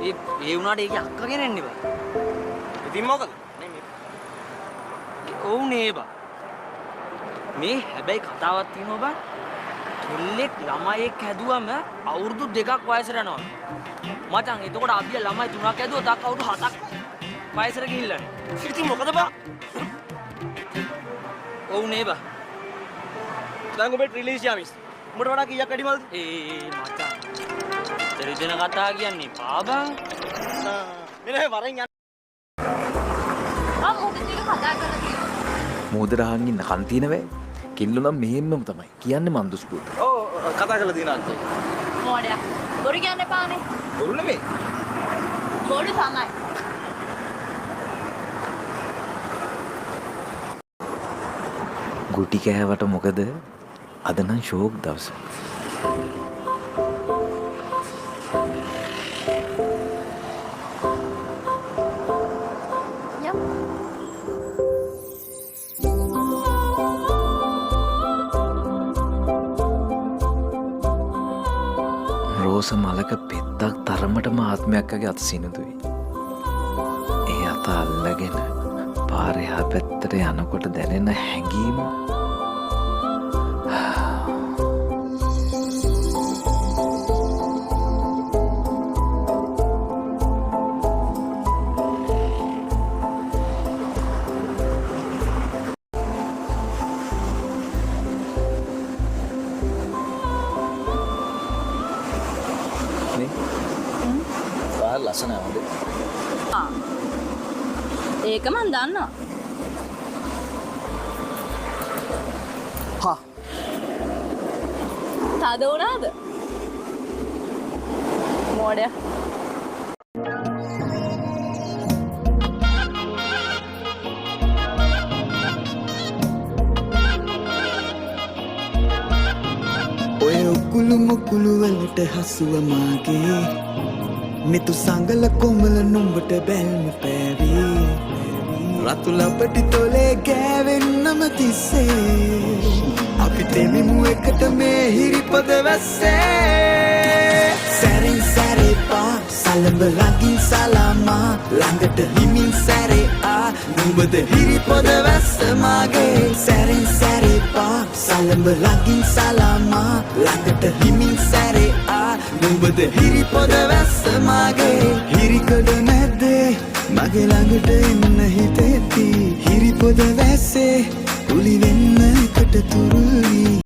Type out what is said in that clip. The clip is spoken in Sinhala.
ඒ වුණාට ඒක අක්කගෙන එන්නේ බා. ඉතින් මොකද? ඔව් නේ බා. මේ හැබැයි කතාවක් තියෙනවා බා. කෙල්ලෙක් ළමයෙක් හැදුවම අවුරුදු 2ක් වයසට යනවා. මචං එතකොට අපි ළමයි 3ක් හැදුවා තාක් අවුරුදු 7ක් වයසට ගිහිල්ලානේ. ඉතින් මොකද බා? ඔව් නේ බා. දැන් ඔබේ රිලීස් යාමිස්. උඹට වඩා කීයක් වැඩිමල්ද? මචං. දෙරිදෙන කතා කියන්නේ පාබා. නේ වරෙන් යන්න. මෝදර අහන් ඉන්න කන් තියෙන වේ. කිල්ලු නම් මෙහෙම්මම තමයි. කියන්නේ මන්දුස්පුර. ඔව් කතා කරලා තියෙනවා අන්තේ. මොඩයක්. බොරු කියන්න එපානේ. බොරු නෙමෙයි. බොරු තමයි. ගුටි කෑවට මොකද? අද නම් ෂෝක් දවස. රෝස මලක පෙත්තක් තරමටම ආත්මයක්ගේ අත සිනුදුයි. ඒ අත අල්ලගෙන පාරේ එහා පැත්තට යනකොට දැනෙන හැඟීම ලස්සන නේද? ඒක මන් දන්නවා. හා. තද වුණාද? මොඩයක්. ඔය උකුළු මුකුළු වලට හසුව මාගේ මෙතු සංගල කොමල නුඹට බැල්ම පෑවී රතු ලපටි තොලේ ගෑවෙන්නම තිස්සේ අපි තෙමිමු එකට මේ හිරිපද වැස්සේ සැරින් සැරේ පා සලඹ ළඟින් සලාමා ළඟට හිමින් සැරේ ආ නුඹද හිරිපද වැස්ස මාගේ සැරින් සැරේ පා සලඹ ළඟින් සලාමා ළඟට හිමින් සැරේ ආ නුඹද හිරිපොද වැස්ස මාගේ හිරිකඩ නැද්දේ මගේ ළඟට එන්න හිතෙති හිරිපොද වැස්සේ කුලි වෙන්න කට තුරුල්